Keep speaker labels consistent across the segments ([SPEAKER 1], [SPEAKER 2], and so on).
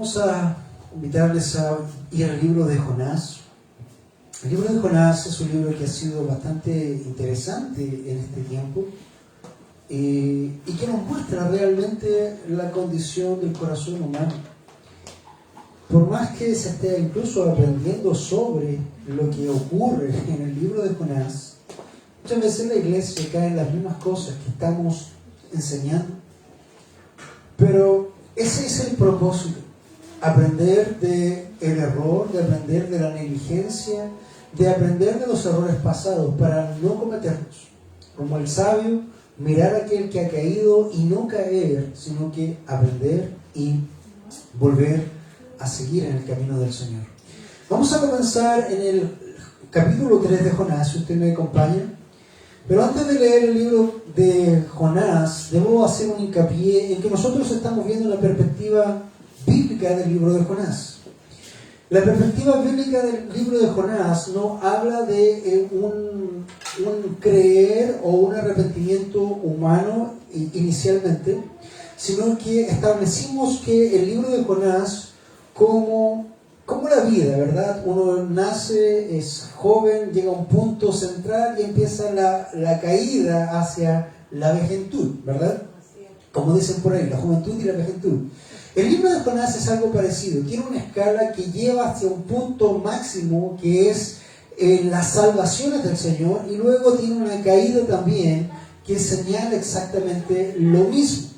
[SPEAKER 1] Vamos a invitarles a ir al libro de Jonás. El libro de Jonás es un libro que ha sido bastante interesante en este tiempo y que nos muestra realmente la condición del corazón humano. Por más que se esté incluso aprendiendo sobre lo que ocurre en el libro de Jonás, muchas veces la iglesia cae en las mismas cosas que estamos enseñando. Pero ese es el propósito, aprender del error, de aprender de la negligencia, de aprender de los errores pasados para no cometerlos. Como el sabio, mirar a aquel que ha caído y no caer, sino que aprender y volver a seguir en el camino del Señor. Vamos a comenzar en el capítulo 3 de Jonás, si usted me acompaña. Pero antes de leer el libro de Jonás, debo hacer un hincapié en que nosotros estamos viendo la perspectiva bíblica del libro de Jonás. La perspectiva bíblica del libro de Jonás no habla de un creer o un arrepentimiento humano inicialmente, sino que establecimos que el libro de Jonás como la vida, ¿verdad? Uno nace, es joven, llega a un punto central y empieza la caída hacia la vejentud, ¿verdad? Como dicen por ahí, la juventud y la vejentud. El libro de Jonás es algo parecido, tiene una escala que lleva hacia un punto máximo que es las salvaciones del Señor, y luego tiene una caída también que señala exactamente lo mismo.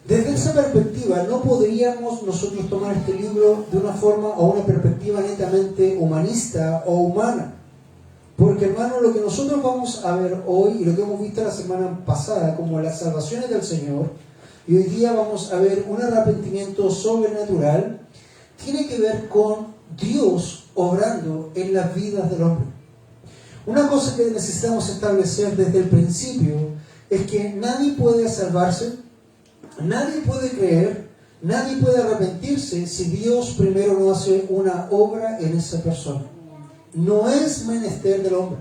[SPEAKER 1] Desde esa perspectiva no podríamos nosotros tomar este libro de una forma o una perspectiva netamente humanista o humana. Porque, hermano, lo que nosotros vamos a ver hoy y lo que hemos visto la semana pasada como las salvaciones del Señor, y hoy día vamos a ver un arrepentimiento sobrenatural, tiene que ver con Dios obrando en las vidas del hombre. Una cosa que necesitamos establecer desde el principio es que nadie puede salvarse, nadie puede creer, nadie puede arrepentirse si Dios primero no hace una obra en esa persona. No es menester del hombre.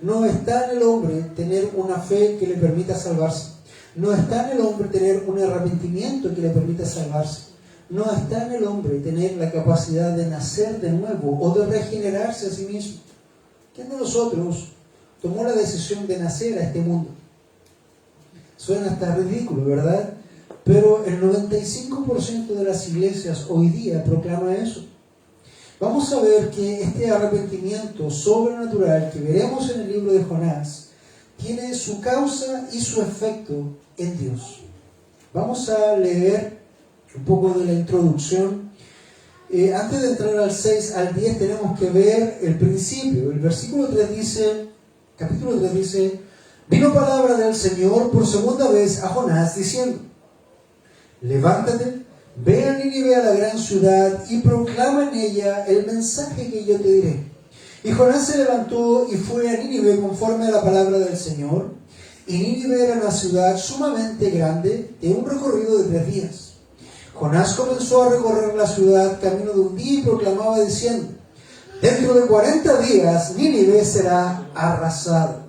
[SPEAKER 1] No está en el hombre tener una fe que le permita salvarse. No está en el hombre tener un arrepentimiento que le permita salvarse. No está en el hombre tener la capacidad de nacer de nuevo o de regenerarse a sí mismo. ¿Quién de nosotros tomó la decisión de nacer a este mundo? Suena hasta ridículo, ¿verdad? Pero el 95% de las iglesias hoy día proclama eso. Vamos a ver que este arrepentimiento sobrenatural que veremos en el libro de Jonás tiene su causa y su efecto en Dios. Vamos a leer un poco de la introducción. Antes de entrar al 6 al 10 tenemos que ver el principio. El versículo 3 dice, capítulo 3 dice: vino palabra del Señor por segunda vez a Jonás diciendo: levántate, ve a Nínive, a la gran ciudad, y proclama en ella el mensaje que yo te diré. Y Jonás se levantó y fue a Nínive conforme a la palabra del Señor. Y Nínive era una ciudad sumamente grande, de un recorrido de 3 días. Jonás comenzó a recorrer la ciudad camino de un día y proclamaba diciendo: dentro de 40 días Nínive será arrasada.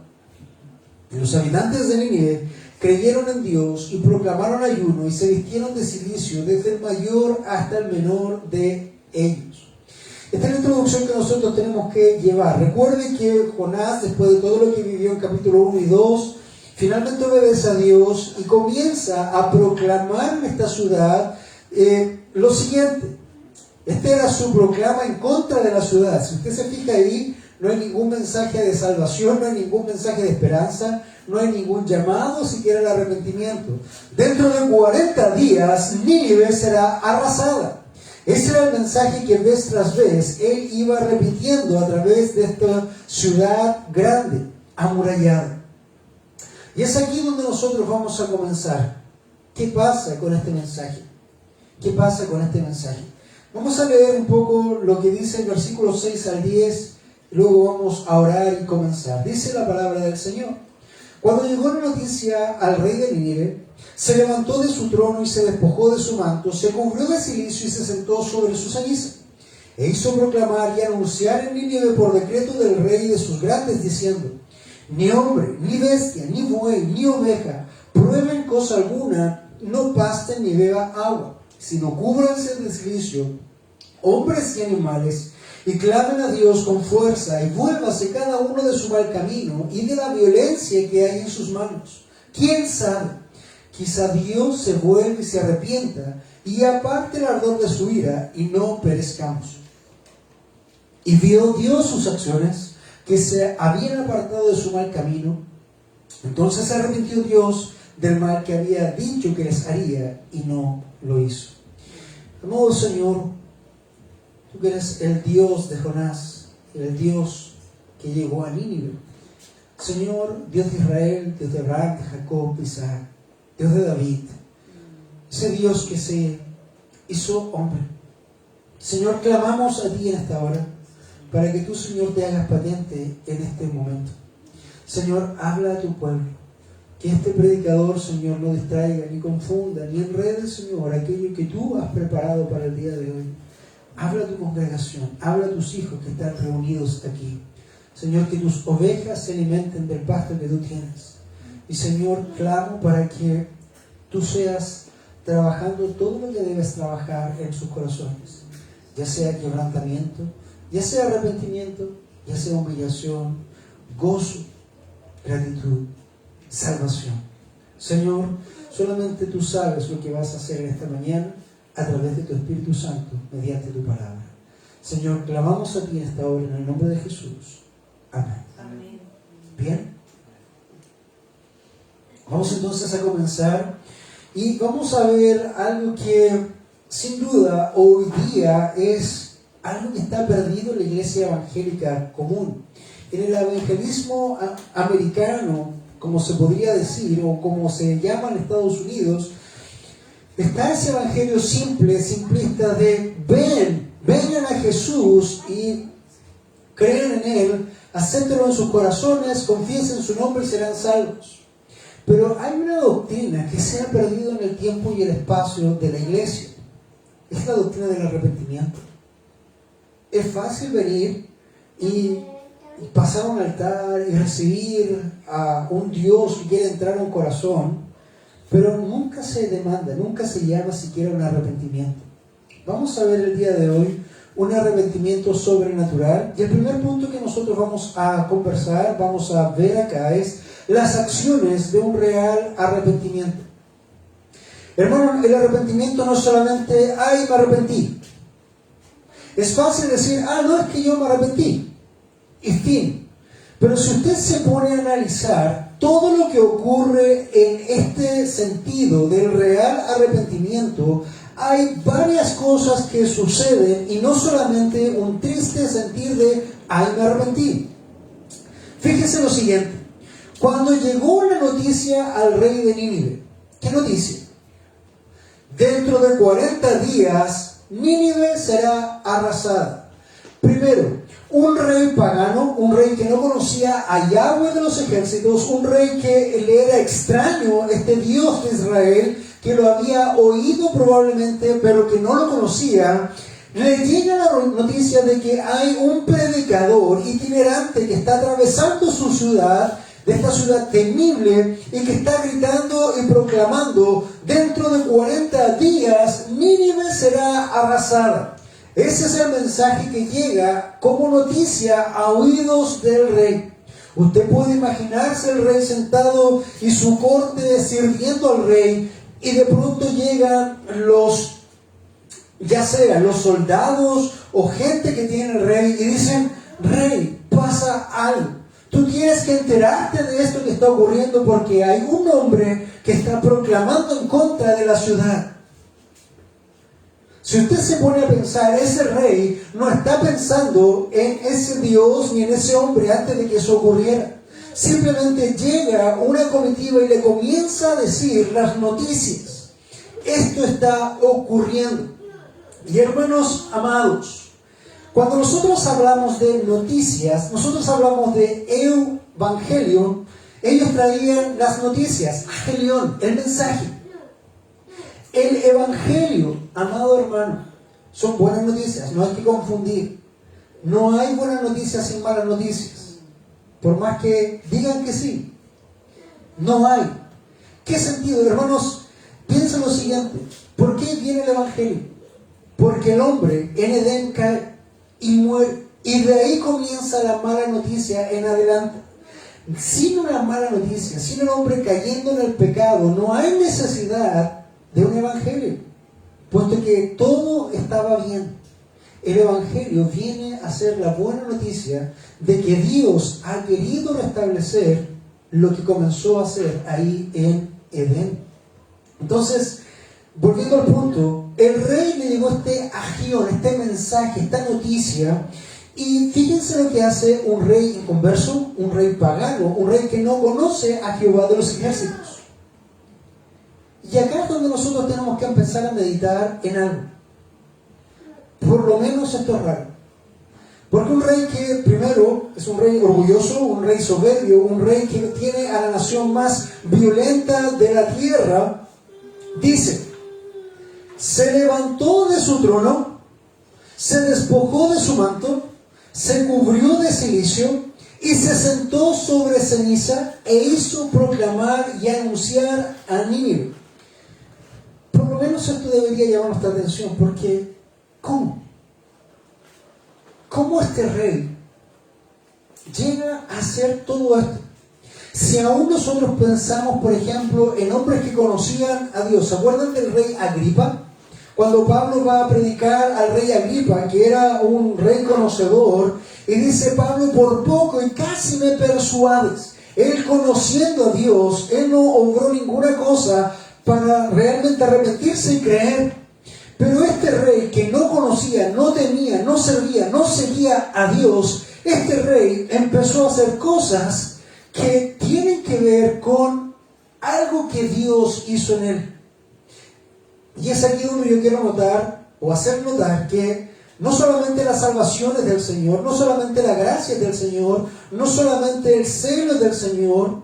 [SPEAKER 1] Y los habitantes de Nínive creyeron en Dios y proclamaron ayuno y se vistieron de cilicio, desde el mayor hasta el menor de ellos. Esta es la introducción que nosotros tenemos que llevar. Recuerde que Jonás, después de todo lo que vivió en capítulo 1 y 2, finalmente obedece a Dios y comienza a proclamar en esta ciudad lo siguiente. Este era su proclama en contra de la ciudad. Si usted se fija ahí, no hay ningún mensaje de salvación, no hay ningún mensaje de esperanza, no hay ningún llamado siquiera al arrepentimiento. Dentro de 40 días Nínive será arrasada. Ese era el mensaje que vez tras vez él iba repitiendo a través de esta ciudad grande, amurallada. Y es aquí donde nosotros vamos a comenzar. ¿Qué pasa con este mensaje? ¿Qué pasa con este mensaje? Vamos a leer un poco lo que dice el versículo 6 al 10, luego vamos a orar y comenzar. Dice la palabra del Señor: cuando llegó la noticia al rey de Nínive, se levantó de su trono y se despojó de su manto, se cubrió de cilicio y se sentó sobre su ceniza. E hizo proclamar y anunciar en Nínive por decreto del rey y de sus grandes, diciendo: ni hombre, ni bestia, ni buey, ni oveja, prueben cosa alguna, no pasten ni beba agua, sino cúbranse de silicio, hombres y animales, y clamen a Dios con fuerza, y vuélvase cada uno de su mal camino y de la violencia que hay en sus manos. ¿Quién sabe? Quizá Dios se vuelve y se arrepienta, y aparte el ardor de su ira, y no perezcamos. Y vio Dios sus acciones, que se habían apartado de su mal camino. Entonces se arrepintió Dios del mal que había dicho que les haría, y no lo hizo. Amado Señor, tú que eres el Dios de Jonás, el Dios que llegó a Nínive. Señor, Dios de Israel, Dios de Abraham, de Jacob, de Isaac, Dios de David, ese Dios que se hizo hombre. Señor, clamamos a ti en esta hora, para que tú, Señor, te hagas patente en este momento. Señor, habla a tu pueblo. Que este predicador, Señor, no distraiga, ni confunda, ni enrede, Señor, aquello que tú has preparado para el día de hoy. Habla a tu congregación, habla a tus hijos que están reunidos aquí. Señor, que tus ovejas se alimenten del pasto que tú tienes. Y Señor, clamo para que tú seas trabajando todo lo que debes trabajar en sus corazones. Ya sea quebrantamiento, ya sea arrepentimiento, ya sea humillación, gozo, gratitud, salvación. Señor, solamente tú sabes lo que vas a hacer en esta mañana a través de tu Espíritu Santo, mediante tu palabra. Señor, clamamos a ti en esta hora en el nombre de Jesús. Amén.
[SPEAKER 2] Amén.
[SPEAKER 1] Bien. Vamos entonces a comenzar y vamos a ver algo que sin duda hoy día es algo que está perdido en la iglesia evangélica común. En el evangelismo americano, como se podría decir, o como se llama en Estados Unidos, está ese evangelio simple, simplista de vengan a Jesús y crean en Él, acéptenlo en sus corazones, confiesen su nombre y serán salvos. Pero hay una doctrina que se ha perdido en el tiempo y el espacio de la iglesia. Es la doctrina del arrepentimiento. Es fácil venir y pasar a un altar y recibir a un Dios que quiere entrar a un corazón, pero nunca se demanda, nunca se llama siquiera un arrepentimiento. Vamos a ver el día de hoy un arrepentimiento sobrenatural, y el primer punto que nosotros vamos a conversar, vamos a ver acá, es las acciones de un real arrepentimiento. Hermano, el arrepentimiento no es solamente, ay, me arrepentí. Es fácil decir, no, es que yo me arrepentí, y fin. Pero si usted se pone a analizar todo lo que ocurre en este sentido del real arrepentimiento, hay varias cosas que suceden y no solamente un triste sentir de, ay, me arrepentí. Fíjese lo siguiente. Cuando llegó la noticia al rey de Nínive, ¿qué noticia? Dentro de 40 días, Nínive será arrasada. Primero, un rey pagano, un rey que no conocía a Yahweh de los ejércitos, un rey que le era extraño, este Dios de Israel, que lo había oído probablemente, pero que no lo conocía, le llega la noticia de que hay un predicador itinerante que está atravesando su ciudad, de esta ciudad temible, y que está gritando y proclamando, dentro de 40 días, Nínive será arrasada. Ese es el mensaje que llega como noticia a oídos del rey. Usted puede imaginarse el rey sentado y su corte sirviendo al rey, y de pronto llegan ya sea los soldados o gente que tiene el rey y dicen, rey, pasa algo. Tú tienes que enterarte de esto que está ocurriendo porque hay un hombre que está proclamando en contra de la ciudad. Si usted se pone a pensar, ese rey no está pensando en ese Dios ni en ese hombre antes de que eso ocurriera. Simplemente llega una comitiva y le comienza a decir las noticias. Esto está ocurriendo. Y hermanos amados, cuando nosotros hablamos de noticias, nosotros hablamos de evangelio, ellos traían las noticias, agelión, el mensaje. El evangelio, amado hermano, son buenas noticias, no hay que confundir. No hay buenas noticias sin malas noticias. Por más que digan que sí, no hay. ¿Qué sentido, hermanos? Piensa lo siguiente, ¿por qué viene el Evangelio? Porque el hombre en Edén cae y muere, y de ahí comienza la mala noticia en adelante. Sin una mala noticia, sin el hombre cayendo en el pecado, no hay necesidad de un Evangelio, puesto que todo estaba bien. El Evangelio viene a ser la buena noticia de que Dios ha querido restablecer lo que comenzó a hacer ahí en Edén. Entonces, volviendo al punto, el rey le llegó este agión, este mensaje, esta noticia, y fíjense lo que hace un rey inconverso, un rey pagano, un rey que no conoce a Jehová de los ejércitos. Y acá es donde nosotros tenemos que empezar a meditar en algo. Por lo menos esto es raro. Porque un rey que primero es un rey orgulloso, un rey soberbio, un rey que tiene a la nación más violenta de la tierra, dice, se levantó de su trono, se despojó de su manto, se cubrió de cilicio y se sentó sobre ceniza e hizo proclamar y anunciar a Nínive. Por lo menos esto debería llamar nuestra atención, porque ¿cómo? ¿Cómo este rey llega a hacer todo esto? Si aún nosotros pensamos, por ejemplo, en hombres que conocían a Dios, ¿se acuerdan del rey Agripa? Cuando Pablo va a predicar al rey Agripa, que era un rey conocedor, y dice Pablo, por poco y casi me persuades. Él, conociendo a Dios, él no obró ninguna cosa para realmente arrepentirse y creer. Pero este rey que no conocía, no temía, no servía, no seguía a Dios, este rey empezó a hacer cosas que tienen que ver con algo que Dios hizo en él. Y es aquí donde yo quiero notar, o hacer notar, que no solamente la salvación es del Señor, no solamente la gracia es del Señor, no solamente el celo es del Señor,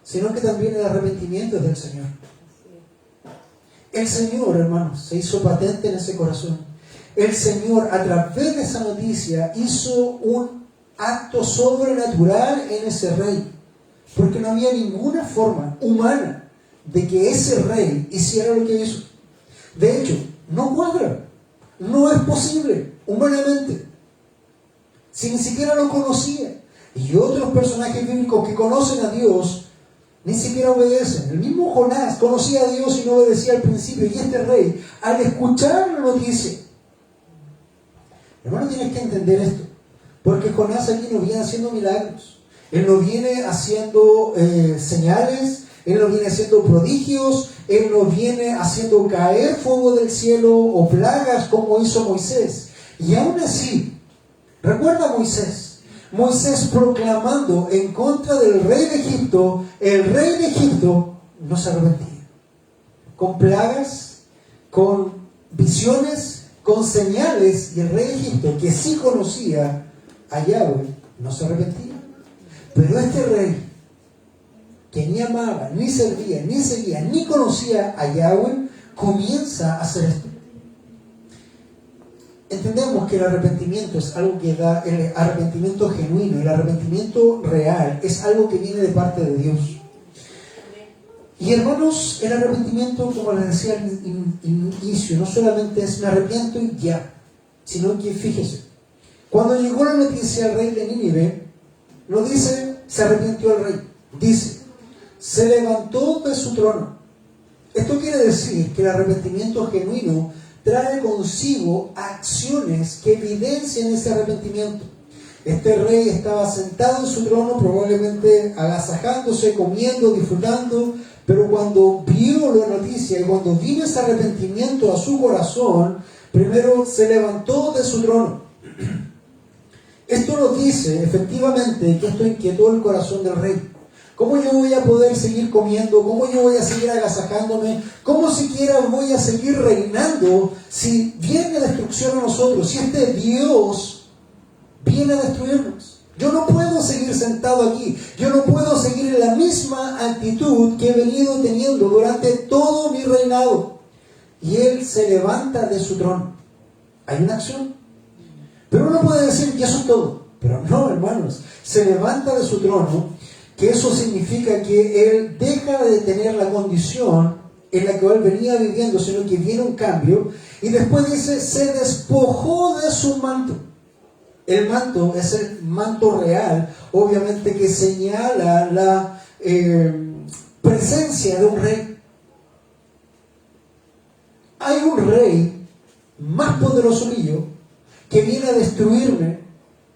[SPEAKER 1] sino que también el arrepentimiento es del Señor. El Señor, hermanos, se hizo patente en ese corazón. El Señor, a través de esa noticia, hizo un acto sobrenatural en ese rey, porque no había ninguna forma humana de que ese rey hiciera lo que hizo. De hecho, no cuadra, no es posible humanamente, si ni siquiera lo conocía. Y otros personajes bíblicos que conocen a Dios ni siquiera obedecen. El mismo Jonás conocía a Dios y no obedecía al principio, y este rey, al escuchar la noticia, hermano, tienes que entender esto, porque Jonás aquí no viene haciendo milagros, él no viene haciendo señales, él no viene haciendo prodigios, él no viene haciendo caer fuego del cielo o plagas como hizo Moisés. Y aún así, recuerda a Moisés proclamando en contra del rey de Egipto, el rey de Egipto no se arrepentía. Con plagas, con visiones, con señales, y el rey de Egipto, que sí conocía a Yahweh, no se arrepentía. Pero este rey, que ni amaba, ni servía, ni seguía, ni conocía a Yahweh, comienza a hacer esto. Entendemos que el arrepentimiento es algo que da, el arrepentimiento genuino, el arrepentimiento real, es algo que viene de parte de Dios. Y hermanos, el arrepentimiento, como les decía al inicio, no solamente es me arrepiento y ya, sino que fíjese, cuando llegó la noticia al rey de Nínive, no dice se arrepintió el rey, dice se levantó de su trono. Esto quiere decir que el arrepentimiento genuino trae consigo acciones que evidencian ese arrepentimiento. Este rey estaba sentado en su trono, probablemente agasajándose, comiendo, disfrutando, pero cuando vio la noticia y cuando vino ese arrepentimiento a su corazón, primero se levantó de su trono. Esto nos dice efectivamente que esto inquietó el corazón del rey. ¿Cómo yo voy a poder seguir comiendo? ¿Cómo yo voy a seguir agasajándome? ¿Cómo siquiera voy a seguir reinando si viene destrucción a nosotros? Si este Dios viene a destruirnos. Yo no puedo seguir sentado aquí. Yo no puedo seguir en la misma actitud que he venido teniendo durante todo mi reinado. Y él se levanta de su trono. Hay una acción. Pero uno puede decir que eso es todo. Pero no, hermanos. Se levanta de su trono, que eso significa que él deja de tener la condición en la que él venía viviendo, sino que viene un cambio. Y después dice, se despojó de su manto. El manto es el manto real, obviamente, que señala la presencia de un rey. Hay un rey más poderoso que yo, que viene a destruirme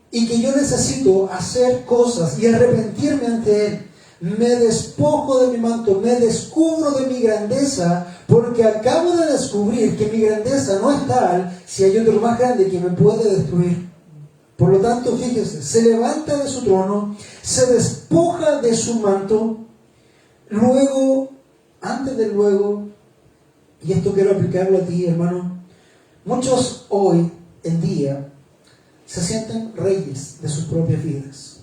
[SPEAKER 1] y que yo necesito hacer cosas y arrepentirme ante él. Me despojo de mi manto, me descubro de mi grandeza, porque acabo de descubrir que mi grandeza no es tal si hay otro más grande que me puede destruir. Por lo tanto, fíjese, se levanta de su trono, se despoja de su manto, luego, antes del luego, y esto quiero aplicarlo a ti, hermano, muchos hoy en día se sienten reyes de sus propias vidas.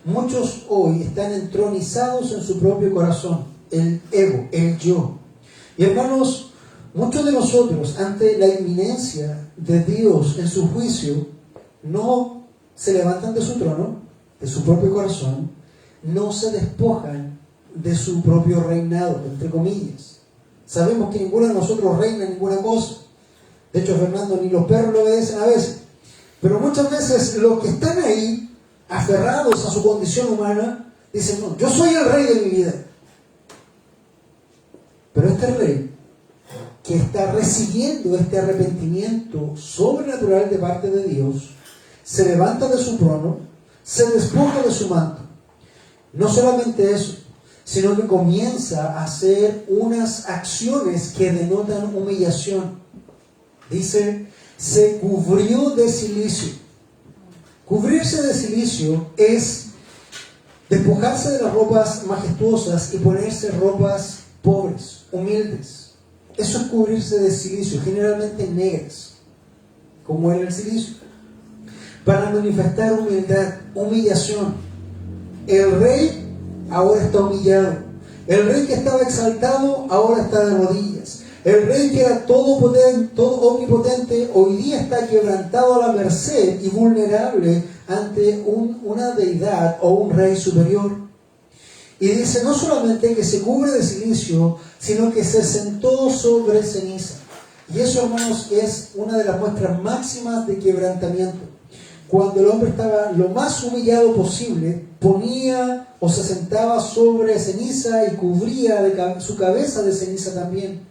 [SPEAKER 1] Muchos hoy están entronizados en su propio corazón, el ego, el yo. Y hermanos, muchos de nosotros, ante la inminencia de Dios en su juicio, no se levantan de su trono, de su propio corazón, no se despojan de su propio reinado, entre comillas. Sabemos que ninguno de nosotros reina ninguna cosa. De hecho, Fernando, ni los perros lo obedecen a veces. Pero muchas veces los que están ahí, aferrados a su condición humana, dicen, no, yo soy el rey de mi vida. Pero este rey, que está recibiendo este arrepentimiento sobrenatural de parte de Dios, se levanta de su trono, se despoja de su manto. No solamente eso, sino que comienza a hacer unas acciones que denotan humillación. Dice, se cubrió de cilicio. Cubrirse de cilicio es despojarse de las ropas majestuosas y ponerse ropas pobres, humildes. Eso es cubrirse de cilicio, generalmente negras, como era el cilicio, para manifestar humildad, humillación. El rey ahora está humillado. El rey que estaba exaltado ahora está de rodillas. El rey que era todo omnipotente, hoy día está quebrantado a la merced y vulnerable ante una deidad o un rey superior. Y dice no solamente que se cubre de cilicio, sino que se sentó sobre ceniza. Y eso, hermanos, es una de las muestras máximas de quebrantamiento. Cuando el hombre estaba lo más humillado posible, ponía o se sentaba sobre ceniza y cubría su cabeza de ceniza también.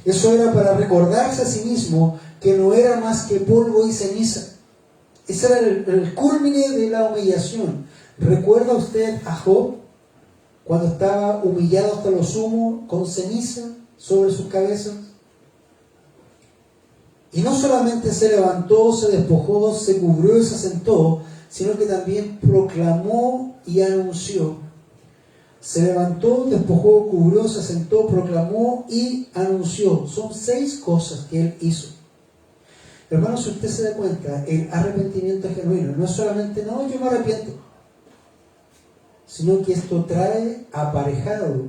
[SPEAKER 1] Eso era para recordarse a sí mismo que no era más que polvo y ceniza. Ese era el culmine de la humillación. ¿Recuerda usted a Job cuando estaba humillado hasta lo sumo con ceniza sobre sus cabezas? Y no solamente se levantó, se despojó, se cubrió y se sentó, sino que también proclamó y anunció. Se levantó, despojó, cubrió, se sentó, proclamó y anunció. Son 6 cosas que él hizo. Hermanos, si usted se da cuenta, el arrepentimiento genuino no es solamente, no, yo me arrepiento, sino que esto trae aparejado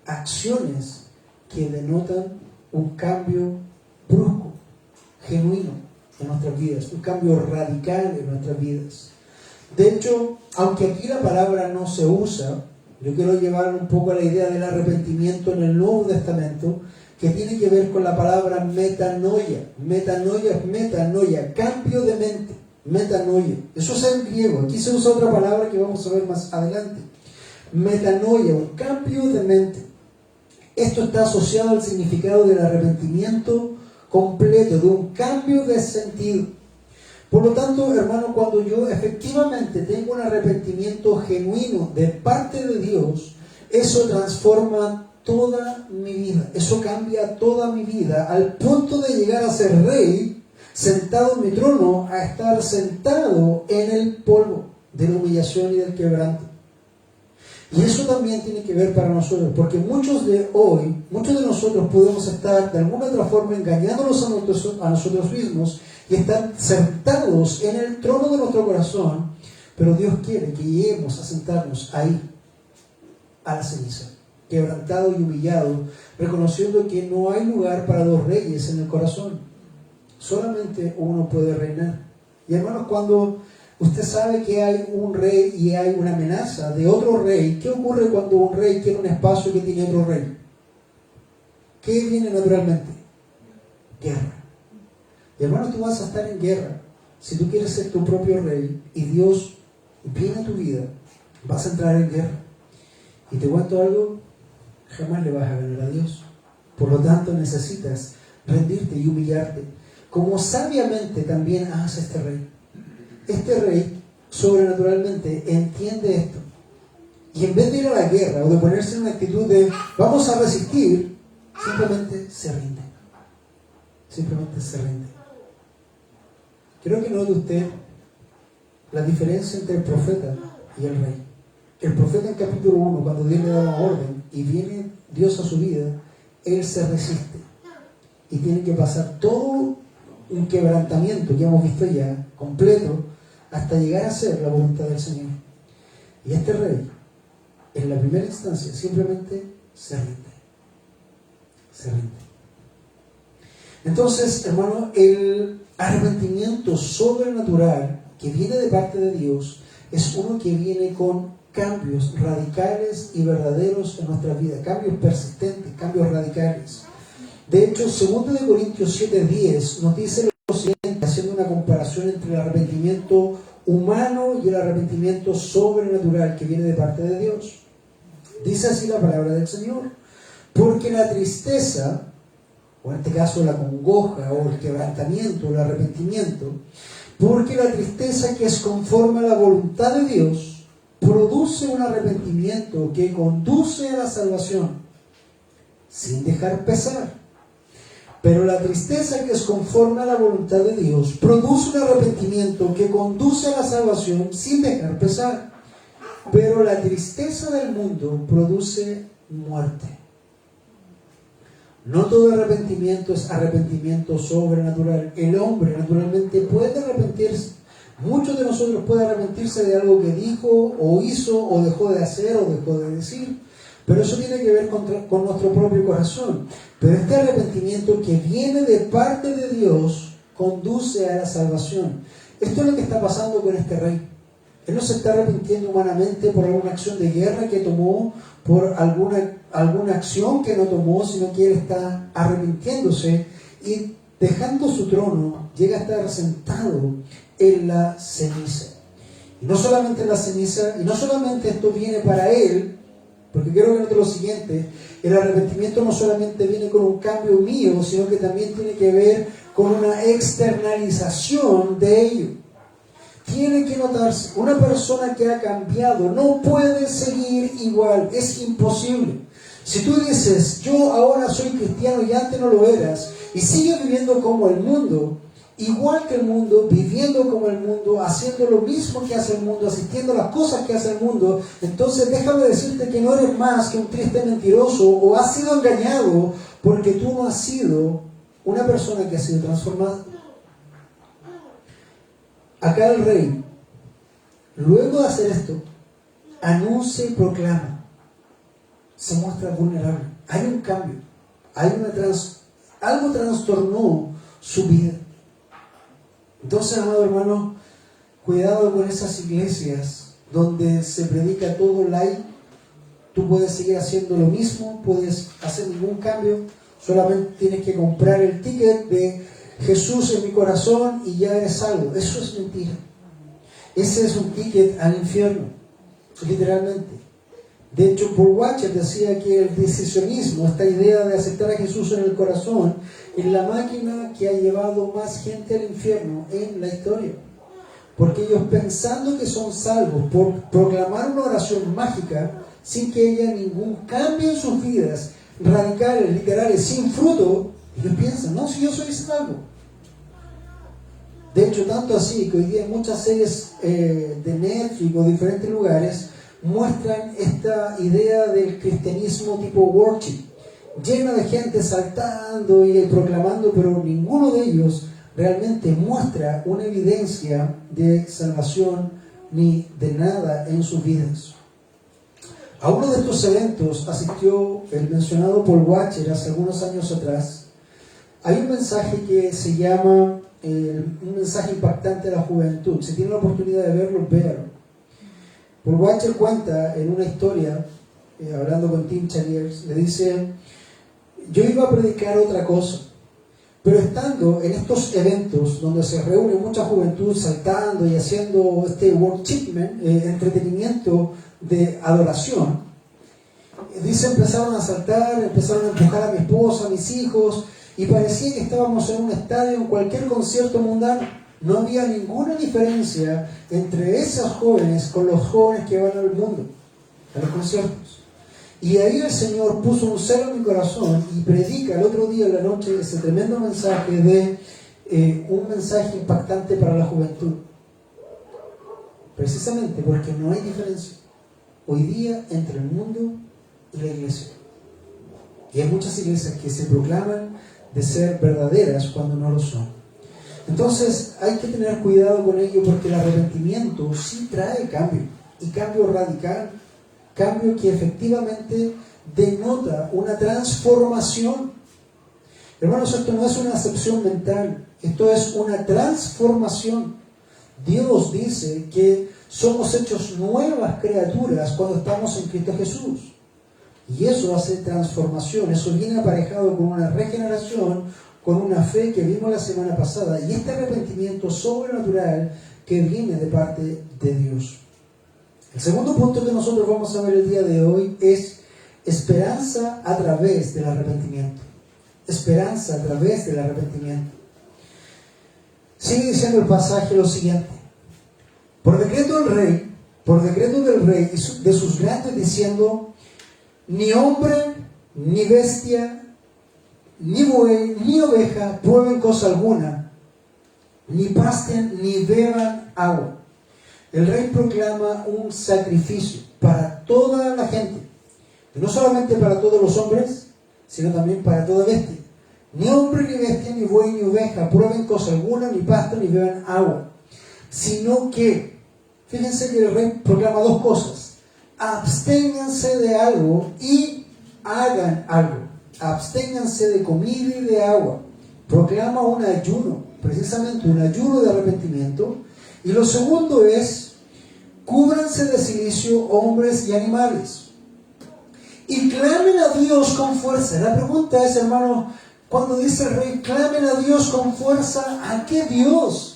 [SPEAKER 1] acciones que denotan un cambio brusco, genuino en nuestras vidas, un cambio radical en nuestras vidas. De hecho, aunque aquí la palabra no se usa, yo quiero llevar un poco a la idea del arrepentimiento en el Nuevo Testamento, que tiene que ver con la palabra metanoia. Metanoia es metanoia, cambio de mente, metanoia. Eso es en griego. Aquí se usa otra palabra que vamos a ver más adelante. Metanoia, un cambio de mente. Esto está asociado al significado del arrepentimiento completo, de un cambio de sentido. Por lo tanto, hermano, cuando yo efectivamente tengo un arrepentimiento genuino de parte de Dios, eso transforma toda mi vida, eso cambia toda mi vida, al punto de llegar a ser rey, sentado en mi trono, a estar sentado en el polvo de la humillación y del quebranto. Y eso también tiene que ver para nosotros, porque muchos de nosotros podemos estar de alguna otra forma engañándonos a nosotros mismos y estar sentados en el trono de nuestro corazón, pero Dios quiere que lleguemos a sentarnos ahí, a la ceniza, quebrantado y humillado, reconociendo que no hay lugar para 2 reyes en el corazón. Solamente uno puede reinar. Y hermanos, cuando usted sabe que hay un rey y hay una amenaza de otro rey, ¿qué ocurre cuando un rey quiere un espacio que tiene otro rey? ¿qué viene naturalmente? Guerra. Y hermano, tú vas a estar en guerra. Si tú quieres ser tu propio rey y Dios viene a tu vida, vas a entrar en guerra. Y te cuento algo, jamás le vas a ganar a Dios. Por lo tanto, necesitas rendirte y humillarte, como sabiamente también hace este rey. Este rey, sobrenaturalmente, entiende esto. Y en vez de ir a la guerra o de ponerse en una actitud de vamos a resistir, simplemente se rinde. Simplemente se rinde. Creo que note usted la diferencia entre el profeta y el rey. El profeta en capítulo 1, cuando Dios le da una orden y viene Dios a su vida, él se resiste. Y tiene que pasar todo un quebrantamiento que hemos visto ya, completo, hasta llegar a ser la voluntad del Señor. Y este rey, en la primera instancia, simplemente se rinde. Se rinde. Entonces, hermano, el arrepentimiento sobrenatural que viene de parte de Dios es uno que viene con cambios radicales y verdaderos en nuestra vida, cambios persistentes, cambios radicales. De hecho, 2 Corintios 7:10 nos dice lo siguiente, haciendo una comparación entre el arrepentimiento humano y el arrepentimiento sobrenatural que viene de parte de Dios. Dice así la palabra del Señor: porque la tristeza, o en este caso la congoja, o el quebrantamiento, el arrepentimiento, porque la tristeza que es conforme a la voluntad de Dios, produce un arrepentimiento que conduce a la salvación, sin dejar pesar. Pero la tristeza que es conforme a la voluntad de Dios, produce un arrepentimiento que conduce a la salvación, sin dejar pesar. Pero la tristeza del mundo produce muerte. No todo arrepentimiento es arrepentimiento sobrenatural. El hombre naturalmente puede arrepentirse. Muchos de nosotros pueden arrepentirse de algo que dijo, o hizo, o dejó de hacer, o dejó de decir. Pero eso tiene que ver con nuestro propio corazón. Pero este arrepentimiento que viene de parte de Dios conduce a la salvación. Esto es lo que está pasando con este rey. Él no se está arrepintiendo humanamente por alguna acción de guerra que tomó, por alguna acción que no tomó, sino que él está arrepintiéndose y dejando su trono, llega a estar sentado en la ceniza. Y no solamente en la ceniza, y no solamente esto viene para él, porque quiero que note lo siguiente: el arrepentimiento no solamente viene con un cambio mío, sino que también tiene que ver con una externalización de ello. Tiene que notarse, una persona que ha cambiado no puede seguir igual, es imposible. Si tú dices, yo ahora soy cristiano y antes no lo eras, y sigues viviendo como el mundo, igual que el mundo, viviendo como el mundo, haciendo lo mismo que hace el mundo, asistiendo a las cosas que hace el mundo, entonces déjame decirte que no eres más que un triste mentiroso, o has sido engañado, porque tú no has sido una persona que ha sido transformada. Acá el rey, luego de hacer esto, anuncia y proclama, se muestra vulnerable. Hay un cambio, algo trastornó su vida. Entonces, amado hermano, cuidado con esas iglesias donde se predica todo light. Tú puedes seguir haciendo lo mismo, puedes hacer ningún cambio, solamente tienes que comprar el ticket de Jesús en mi corazón y ya eres salvo. Eso es mentira. Ese es un ticket al infierno, literalmente. De hecho, Paul Washer decía que el decisionismo, esta idea de aceptar a Jesús en el corazón, es la máquina que ha llevado más gente al infierno en la historia. Porque ellos, pensando que son salvos por proclamar una oración mágica, sin que haya ningún cambio en sus vidas, radicales, literales, sin fruto, ellos piensan, no, si yo soy salvo. De hecho, tanto así que hoy día muchas series de Netflix o diferentes lugares muestran esta idea del cristianismo tipo worship, llena de gente saltando y proclamando, pero ninguno de ellos realmente muestra una evidencia de salvación ni de nada en sus vidas. A uno de estos eventos asistió el mencionado Paul Washer hace algunos años atrás. Hay un mensaje que se llama un mensaje impactante a la juventud. Si tienen la oportunidad de verlo, véanlo. Paul Washer cuenta en una historia, hablando con Tim Chaliers, le dice, yo iba a predicar otra cosa, pero estando en estos eventos donde se reúne mucha juventud saltando y haciendo este worshipment, entretenimiento de adoración, dice, empezaron a saltar, empezaron a empujar a mi esposa, a mis hijos, y parecía que estábamos en un estadio, en cualquier concierto mundano. No había ninguna diferencia entre esos jóvenes con los jóvenes que van al mundo, a los conciertos. Y ahí el Señor puso un celo en mi corazón y predica el otro día en la noche ese tremendo mensaje de un mensaje impactante para la juventud. Precisamente porque no hay diferencia hoy día entre el mundo y la iglesia. Y hay muchas iglesias que se proclaman de ser verdaderas cuando no lo son. Entonces hay que tener cuidado con ello, porque el arrepentimiento sí trae cambio, y cambio radical, cambio que efectivamente denota una transformación. Hermanos, esto no es una acepción mental, esto es una transformación. Dios dice que somos hechos nuevas criaturas cuando estamos en Cristo Jesús. Y eso hace transformación, eso viene aparejado con una regeneración, con una fe que vimos la semana pasada, y este arrepentimiento sobrenatural que viene de parte de Dios. El segundo punto que nosotros vamos a ver el día de hoy es esperanza a través del arrepentimiento. Esperanza a través del arrepentimiento. Sigue diciendo el pasaje lo siguiente: por decreto del rey y de sus grandes, diciendo: ni hombre, ni bestia, ni buey, ni oveja prueben cosa alguna, ni pasten, ni beban agua. El rey proclama un sacrificio para toda la gente, y no solamente para todos los hombres, sino también para toda bestia. Ni hombre, ni bestia, ni buey, ni oveja prueben cosa alguna, ni pasten, ni beban agua, sino que, fíjense que el rey proclama dos cosas: absténganse de algo y hagan algo. Absténganse de comida y de agua. Proclama un ayuno, precisamente un ayuno de arrepentimiento. Y lo segundo es: cúbranse de cilicio hombres y animales, y clamen a Dios con fuerza. La pregunta es, hermano, cuando dice el rey, clamen a Dios con fuerza, ¿a qué Dios?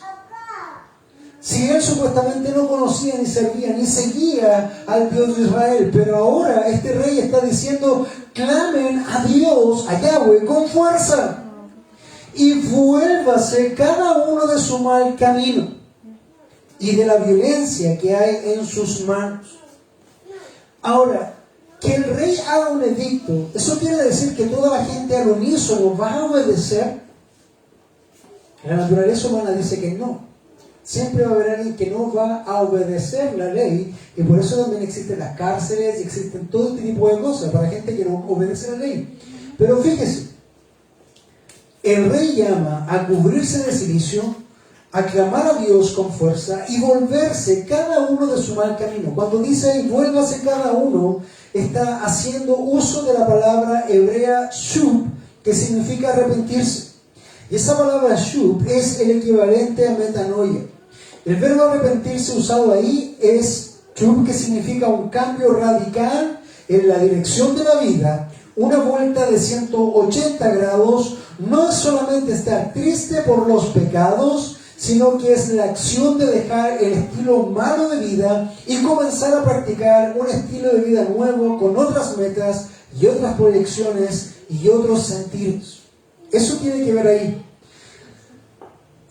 [SPEAKER 1] Si él supuestamente no conocía, ni servía, ni seguía al Dios de Israel, pero ahora este rey está diciendo: clamen a Dios, a Yahweh, con fuerza, y vuélvase cada uno de su mal camino y de la violencia que hay en sus manos. Ahora, que el rey haga un edicto, ¿eso quiere decir que toda la gente al unísono va a obedecer? La naturaleza humana dice que no. Siempre va a haber alguien que no va a obedecer la ley, y por eso también existen las cárceles y existen todo este tipo de cosas para gente que no obedece la ley. Pero fíjese, el rey llama a cubrirse de cilicio, a clamar a Dios con fuerza y volverse cada uno de su mal camino. Cuando dice ahí, vuélvase cada uno, está haciendo uso de la palabra hebrea shub, que significa arrepentirse. Y esa palabra shub es el equivalente a metanoia. El verbo arrepentirse usado ahí es shub, que significa un cambio radical en la dirección de la vida, una vuelta de 180 grados. No es solamente estar triste por los pecados, sino que es la acción de dejar el estilo malo de vida y comenzar a practicar un estilo de vida nuevo, con otras metas y otras proyecciones y otros sentidos. Eso tiene que ver ahí.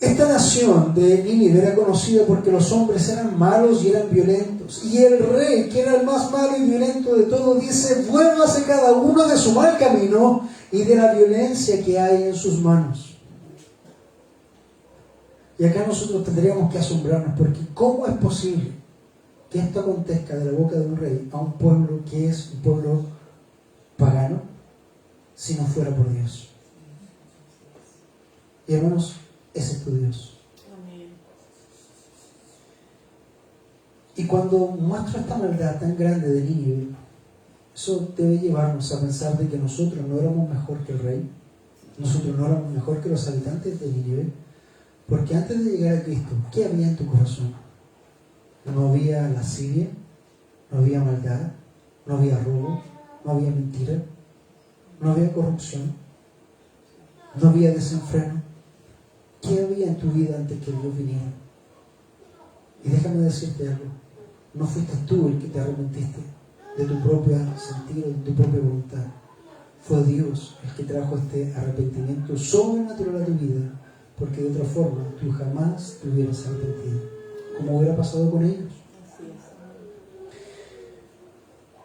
[SPEAKER 1] Esta nación de Nínive era conocida porque los hombres eran malos y eran violentos. Y el rey, que era el más malo y violento de todos, dice: vuélvase cada uno de su mal camino y de la violencia que hay en sus manos. Y acá nosotros tendríamos que asombrarnos, porque ¿cómo es posible que esto acontezca de la boca de un rey a un pueblo que es un pueblo pagano, si no fuera por Dios? Y hermanos, ese es tu Dios. Amén. Y cuando muestra esta maldad tan grande de Nínive, eso debe llevarnos a pensar de que nosotros no éramos mejor que el rey, nosotros no éramos mejor que los habitantes de Nínive, porque antes de llegar a Cristo, ¿qué había en tu corazón? No había lascivia, no había maldad, no había robo, no había mentira. no había corrupción, no había desenfreno. ¿Qué había en tu vida antes que Dios viniera? Y déjame decirte algo, no fuiste tú el que te arrepentiste de tu propio sentido, de tu propia voluntad. Fue Dios el que trajo este arrepentimiento sobrenatural a tu vida, porque de otra forma tú jamás te hubieras arrepentido, como hubiera pasado con ellos.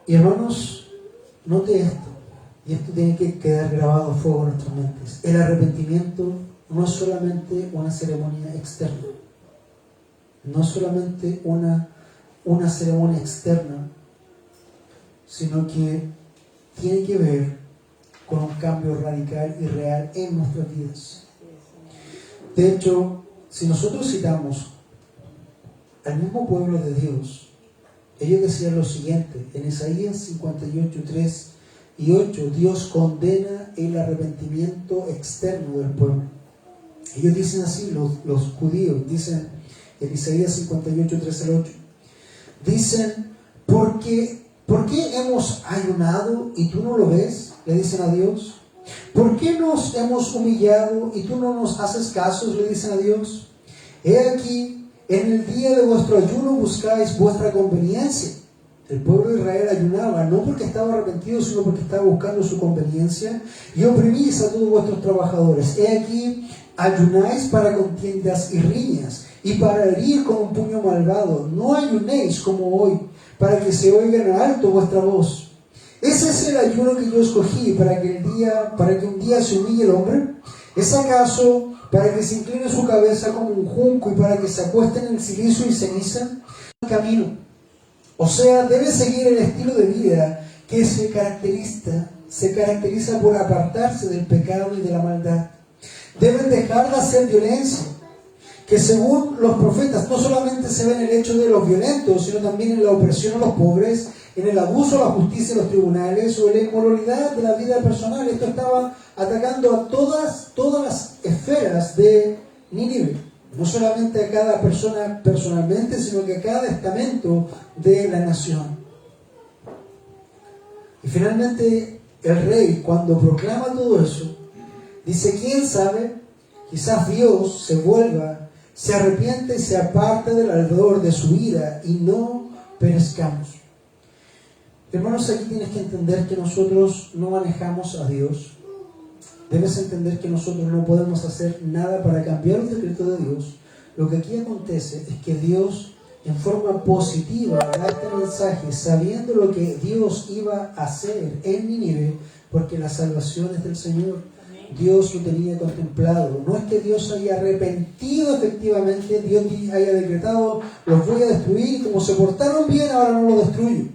[SPEAKER 1] Y hermanos, note esto, y esto tiene que quedar grabado a fuego en nuestras mentes. El arrepentimiento no es solamente una ceremonia externa, no es solamente una ceremonia externa, sino que tiene que ver con un cambio radical y real en nuestras vidas. De hecho, si nosotros citamos al mismo pueblo de Dios, ellos decían lo siguiente, en Isaías 58, 3 y 8, Dios condena el arrepentimiento externo del pueblo. Ellos dicen así, los judíos, dicen en Isaías 58, 3 al 8, dicen, ¿por qué hemos ayunado y tú no lo ves? Le dicen a Dios. ¿Por qué nos hemos humillado y tú no nos haces caso? Le dicen a Dios. He aquí, en el día de vuestro ayuno buscáis vuestra conveniencia. El pueblo de Israel ayunaba, no porque estaba arrepentido, sino porque estaba buscando su conveniencia. Y oprimís a todos vuestros trabajadores. He aquí, ayunáis para contiendas y riñas, y para herir con un puño malvado. No ayunéis como hoy, para que se oiga en alto vuestra voz. ¿Ese es el ayuno que yo escogí para que un día se humille el hombre? ¿Es acaso para que se incline su cabeza como un junco y para que se acueste en el silicio y ceniza? El camino. O sea, debe seguir el estilo de vida que se caracteriza por apartarse del pecado y de la maldad. Deben dejar de hacer violencia, que según los profetas no solamente se ve en el hecho de los violentos, sino también en la opresión a los pobres, en el abuso a la justicia en los tribunales o en la inmoralidad de la vida personal. Esto estaba atacando a todas las esferas de Nínive, no solamente a cada persona personalmente, sino que a cada estamento de la nación. Y finalmente el rey, cuando proclama todo eso, dice, ¿quién sabe? Quizás Dios se arrepiente y se aparte del ardor de su ira y no perezcamos. Hermanos, aquí tienes que entender que nosotros no manejamos a Dios. Debes entender que nosotros no podemos hacer nada para cambiar los decretos de Dios. Lo que aquí acontece es que Dios, en forma positiva, da este mensaje, sabiendo lo que Dios iba a hacer en Nínive, porque la salvación es del Señor. Dios lo tenía contemplado. No es que Dios haya arrepentido efectivamente, Dios haya decretado, los voy a destruir, como se portaron bien, ahora no los destruyo.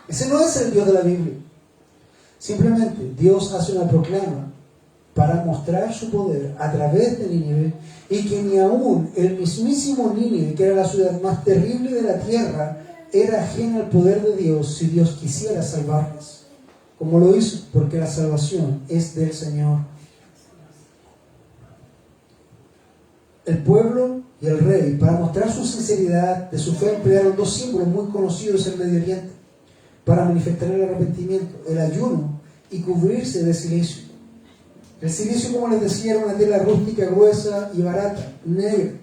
[SPEAKER 1] Ese no es el Dios de la Biblia. Simplemente Dios hace una proclama para mostrar su poder a través de Nínive, y que ni aún el mismísimo Nínive, que era la ciudad más terrible de la tierra, era ajena al poder de Dios si Dios quisiera salvarles, como lo hizo, porque la salvación es del Señor. El pueblo y el rey, para mostrar su sinceridad de su fe, emplearon dos símbolos muy conocidos en Medio Oriente para manifestar el arrepentimiento: el ayuno y cubrirse de silicio. El silicio, como les decía, era una tela rústica, gruesa y barata, negra.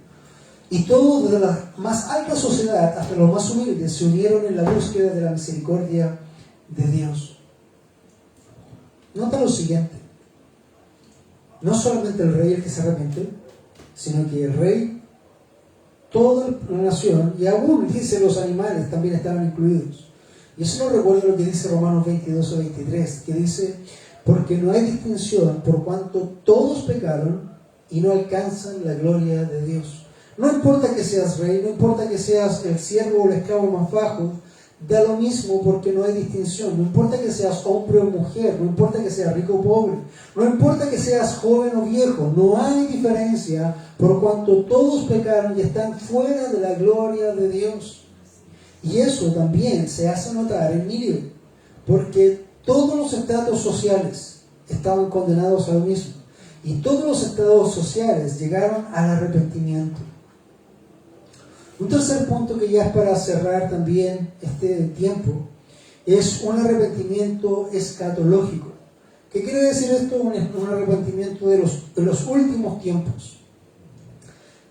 [SPEAKER 1] Y todos, desde la más alta sociedad hasta los más humildes, se unieron en la búsqueda de la misericordia de Dios. Nota lo siguiente: no solamente el rey el que se arrepiente, sino que el rey, toda la nación, y aún, dice, los animales también estaban incluidos. Y eso nos recuerda lo que dice Romanos 22 o 23, que dice, porque no hay distinción por cuanto todos pecaron y no alcanzan la gloria de Dios. No importa que seas rey, no importa que seas el siervo o el esclavo más bajo, da lo mismo, porque no hay distinción. No importa que seas hombre o mujer, no importa que seas rico o pobre, no importa que seas joven o viejo, no hay diferencia, por cuanto todos pecaron y están fuera de la gloria de Dios. Y eso también se hace notar en Nínive, porque todos los estratos sociales estaban condenados a lo mismo, y todos los estratos sociales llegaron al arrepentimiento. Un tercer punto, que ya es para cerrar también este tiempo, es un arrepentimiento escatológico. ¿Qué quiere decir esto? Un arrepentimiento de los últimos tiempos.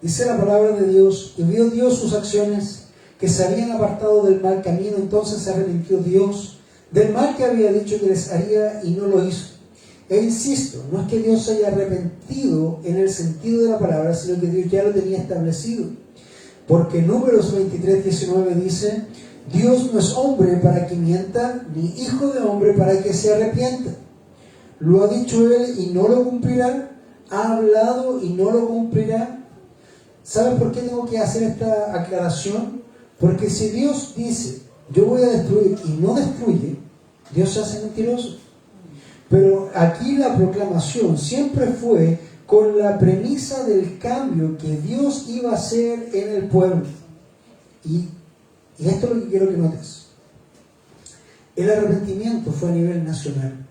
[SPEAKER 1] Dice la palabra de Dios, y vio Dios sus acciones, que se habían apartado del mal camino, entonces se arrepintió Dios del mal que había dicho que les haría y no lo hizo. E insisto, no es que Dios se haya arrepentido en el sentido de la palabra, sino que Dios ya lo tenía establecido. Porque Números 23:19 dice, Dios no es hombre para que mienta, ni hijo de hombre para que se arrepienta. Lo ha dicho Él y no lo cumplirá, ha hablado y no lo cumplirá. ¿Sabes por qué tengo que hacer esta aclaración? Porque si Dios dice, yo voy a destruir y no destruye, Dios se hace mentiroso. Pero aquí la proclamación siempre fue con la premisa del cambio que Dios iba a hacer en el pueblo. Y esto es lo que quiero que notes. El arrepentimiento fue a nivel nacional.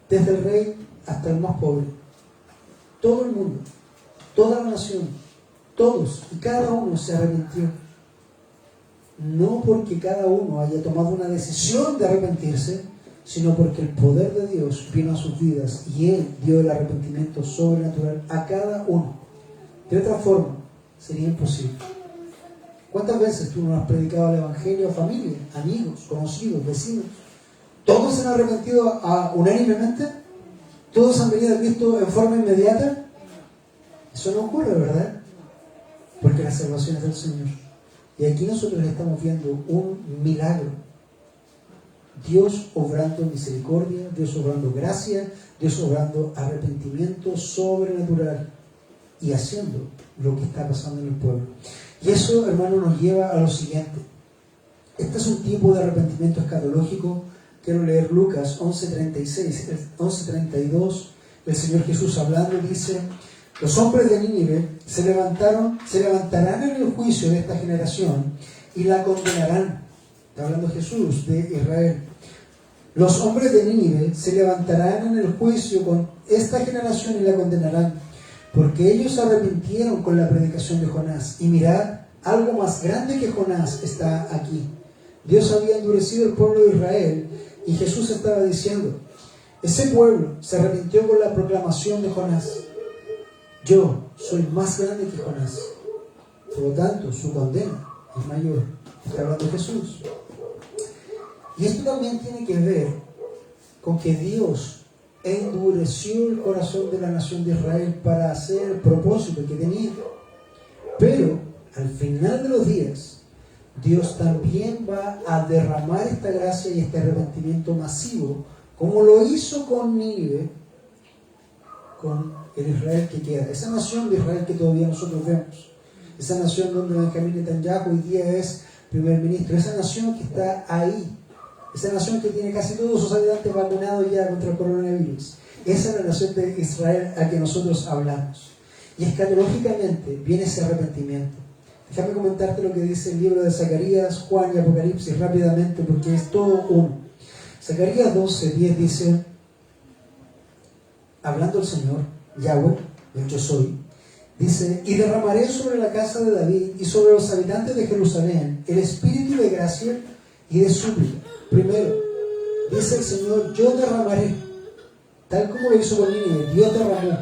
[SPEAKER 1] Desde el rey hasta el más pobre. Todo el mundo, toda la nación, todos y cada uno se arrepintió. No porque cada uno haya tomado una decisión de arrepentirse, sino porque el poder de Dios vino a sus vidas y Él dio el arrepentimiento sobrenatural a cada uno. De otra forma, sería imposible. ¿Cuántas veces tú no has predicado el Evangelio a familia, amigos, conocidos, vecinos? ¿Todos se han arrepentido unánimemente? ¿Todos han venido a Cristo en forma inmediata? Eso no ocurre, ¿verdad? Porque la salvación es del Señor. Y aquí nosotros estamos viendo un milagro. Dios obrando misericordia, Dios obrando gracia, Dios obrando arrepentimiento sobrenatural y haciendo lo que está pasando en el pueblo. Y eso, hermano, nos lleva a lo siguiente. Este es un tipo de arrepentimiento escatológico. Quiero leer Lucas 11:36, 11:32. El Señor Jesús hablando dice: los hombres de Nínive se levantarán en el juicio de esta generación y la condenarán. Está hablando Jesús de Israel. Los hombres de Nínive se levantarán en el juicio con esta generación y la condenarán, porque ellos se arrepintieron con la predicación de Jonás. Y mirad, algo más grande que Jonás está aquí. Dios había endurecido el pueblo de Israel y Jesús estaba diciendo, ese pueblo se arrepintió con la proclamación de Jonás. Yo soy más grande que Jonás. Por lo tanto, su condena es mayor. Está hablando Jesús. Y esto también tiene que ver con que Dios endureció el corazón de la nación de Israel para hacer el propósito que tenía. Pero al final de los días, Dios también va a derramar esta gracia y este arrepentimiento masivo, como lo hizo con Nínive, con el Israel que queda. Esa nación de Israel que todavía nosotros vemos. Esa nación donde Benjamín Netanyahu hoy día es primer ministro. Esa nación que está ahí. Esa nación que tiene casi todos sus habitantes vacunados ya contra el coronavirus. Esa es la nación de Israel a que nosotros hablamos. Y escatológicamente viene ese arrepentimiento. Déjame comentarte lo que dice el libro de Zacarías, Juan y Apocalipsis rápidamente porque es todo uno. Zacarías 12:10 dice, hablando el Señor, Yahweh, el yo soy, dice, y derramaré sobre la casa de David y sobre los habitantes de Jerusalén el espíritu de gracia y de súplica. Primero, dice el Señor, yo derramaré, tal como lo hizo con Nínive, Dios derramó.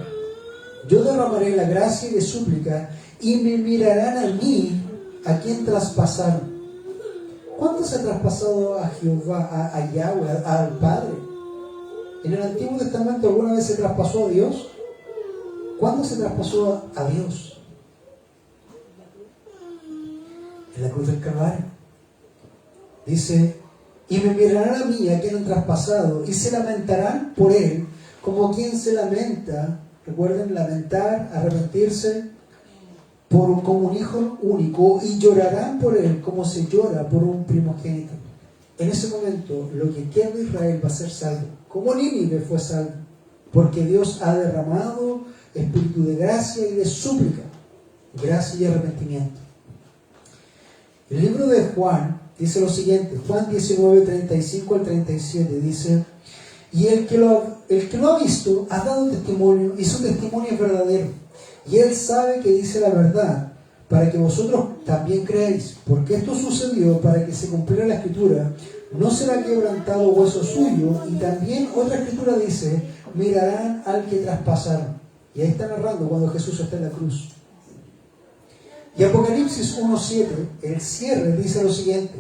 [SPEAKER 1] Yo derramaré la gracia y de súplica y me mirarán a mí, a quien traspasaron. ¿Cuánto se ha traspasado a Jehová, a Yahweh, al Padre? ¿En el Antiguo Testamento alguna vez se traspasó a Dios? ¿Cuándo se traspasó a Dios? En la cruz del Calvario. Dice, y me mirarán a mí, a quien han traspasado, y se lamentarán por él, como quien se lamenta. Recuerden, lamentar, arrepentirse, como un hijo único, y llorarán por él, como se llora por un primogénito. En ese momento, lo que queda de Israel va a ser salvo, como Nínive fue salvo, porque Dios ha derramado espíritu de gracia y de súplica, gracia y arrepentimiento. El libro de Juan dice lo siguiente, Juan 19:35 al 37, dice, y el que lo ha visto ha dado testimonio, y su testimonio es verdadero, y él sabe que dice la verdad, para que vosotros también creáis, porque esto sucedió para que se cumpliera la escritura, no será quebrantado hueso suyo. Y también otra escritura dice, mirarán al que traspasaron. Y ahí está narrando cuando Jesús está en la cruz. Y Apocalipsis 1:7, el cierre, dice lo siguiente: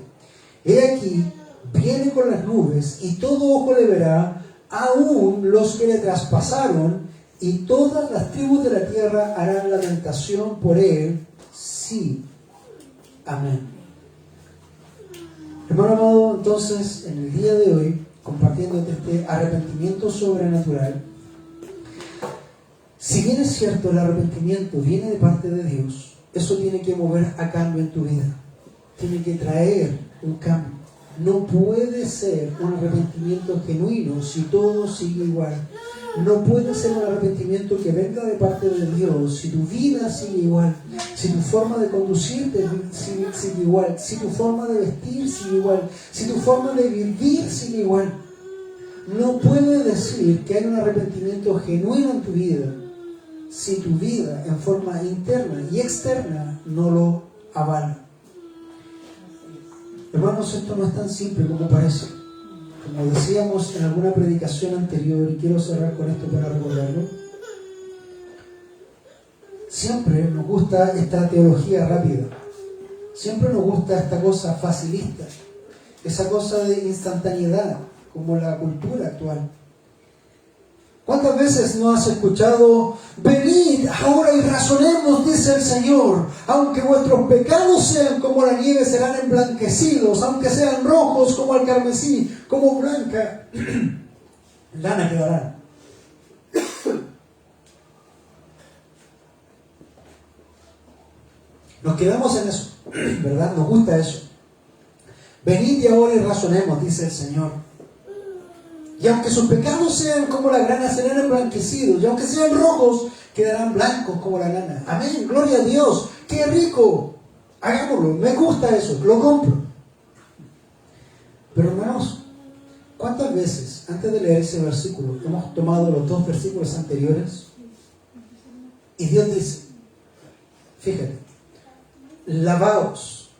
[SPEAKER 1] he aquí, viene con las nubes, y todo ojo le verá, aún los que le traspasaron, y todas las tribus de la tierra harán lamentación por él. Sí. Amén. Hermano amado, entonces, en el día de hoy, compartiendo este arrepentimiento sobrenatural, si bien es cierto, el arrepentimiento viene de parte de Dios, eso tiene que mover a cambio en tu vida. Tiene que traer un cambio. No puede ser un arrepentimiento genuino si todo sigue igual. No puede ser un arrepentimiento que venga de parte de Dios si tu vida sigue igual, si tu forma de conducirte sigue igual, si tu forma de vestir sigue igual, si tu forma de vivir sigue igual. No puede decir que hay un arrepentimiento genuino en tu vida si tu vida en forma interna y externa no lo avala. Hermanos, esto no es tan simple como parece. Como decíamos en alguna predicación anterior, y quiero cerrar con esto para recordarlo, siempre nos gusta esta teología rápida, siempre nos gusta esta cosa facilista, esa cosa de instantaneidad, como la cultura actual. ¿Cuántas veces no has escuchado: venid ahora y razonemos, dice el Señor, aunque vuestros pecados sean como la nieve, serán emblanquecidos, aunque sean rojos como el carmesí, como blanca lana quedarán? Nos quedamos en eso, ¿verdad? Nos gusta eso. Venid ahora y razonemos, dice el Señor. Y aunque sus pecados sean como la grana, serán emblanquecidos. Y aunque sean rojos, quedarán blancos como la lana. Amén, gloria a Dios. ¡Qué rico! Hagámoslo, me gusta eso, lo compro. Pero hermanos, ¿cuántas veces antes de leer ese versículo hemos tomado los dos versículos anteriores? Y Dios dice, fíjate, lavaos,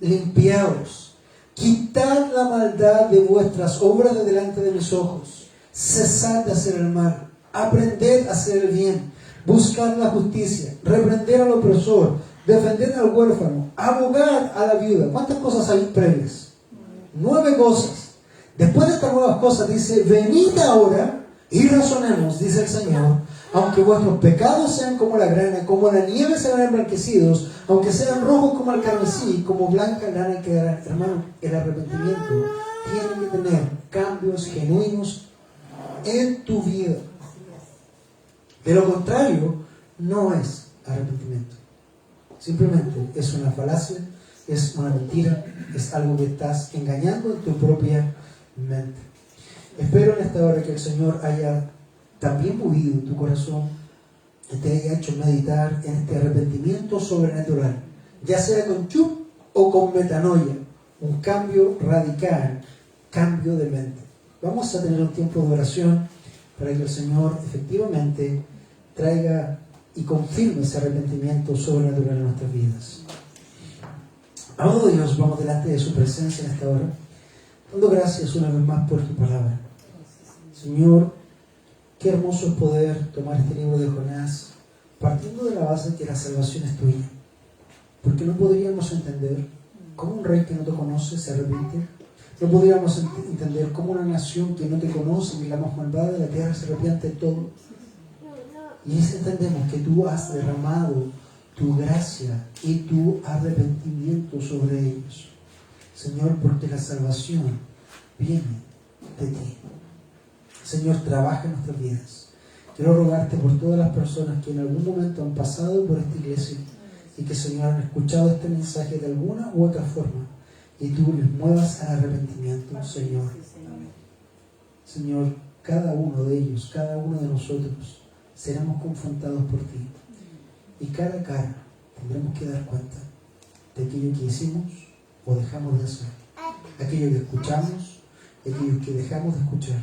[SPEAKER 1] limpiaos, quitad la maldad de vuestras obras de delante de mis ojos. Cesad de hacer el mal. Aprended a hacer el bien. Buscad la justicia. Reprender al opresor. Defender al huérfano. Abogad a la viuda. ¿Cuántas cosas hay previas? 9 cosas. Después de estas nuevas cosas dice: venid ahora y razonemos, dice el Señor. Aunque vuestros pecados sean como la grana, como la nieve serán emblanquecidos, aunque sean rojos como el carmesí, como blanca lana quedarán. Hermano, el arrepentimiento tiene que tener cambios genuinos en tu vida. De lo contrario, no es arrepentimiento. Simplemente es una falacia, es una mentira, es algo que estás engañando en tu propia mente. Espero en esta hora que el Señor haya también movido tu corazón y te haya hecho meditar en este arrepentimiento sobrenatural, ya sea con chup o con metanoia, un cambio radical, cambio de mente. Vamos a tener un tiempo de oración para que el Señor efectivamente traiga y confirme ese arrepentimiento sobrenatural en nuestras vidas. Amado Dios, vamos delante de su presencia en esta hora, dando gracias una vez más por tu palabra. Señor, qué hermoso es poder tomar este libro de Jonás, partiendo de la base que la salvación es tuya. Porque no podríamos entender cómo un rey que no te conoce se arrepiente. No podríamos entender cómo una nación que no te conoce, ni la más malvada de la tierra, se arrepiente de todo. Y entendemos que tú has derramado tu gracia y tu arrepentimiento sobre ellos. Señor, porque la salvación viene de ti. Señor, trabaja en nuestras vidas. Quiero rogarte por todas las personas que en algún momento han pasado por esta iglesia y que, Señor, han escuchado este mensaje de alguna u otra forma, y tú les muevas al arrepentimiento, Señor. Señor, cada uno de ellos, cada uno de nosotros, seremos confrontados por ti. Y cara a cara tendremos que dar cuenta de aquello que hicimos o dejamos de hacer, aquello que escuchamos y aquello que dejamos de escuchar,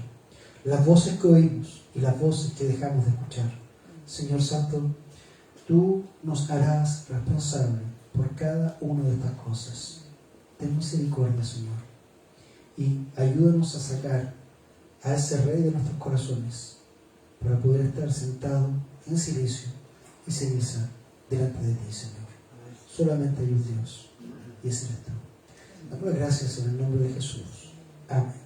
[SPEAKER 1] las voces que oímos y las voces que dejamos de escuchar. Señor Santo, tú nos harás responsable por cada una de estas cosas. Ten misericordia, Señor. y ayúdanos a sacar a ese Rey de nuestros corazones para poder estar sentado en silencio y ceniza delante de ti, Señor. Solamente hay un Dios y ese eres tú. Damos gracias en el nombre de Jesús. Amén.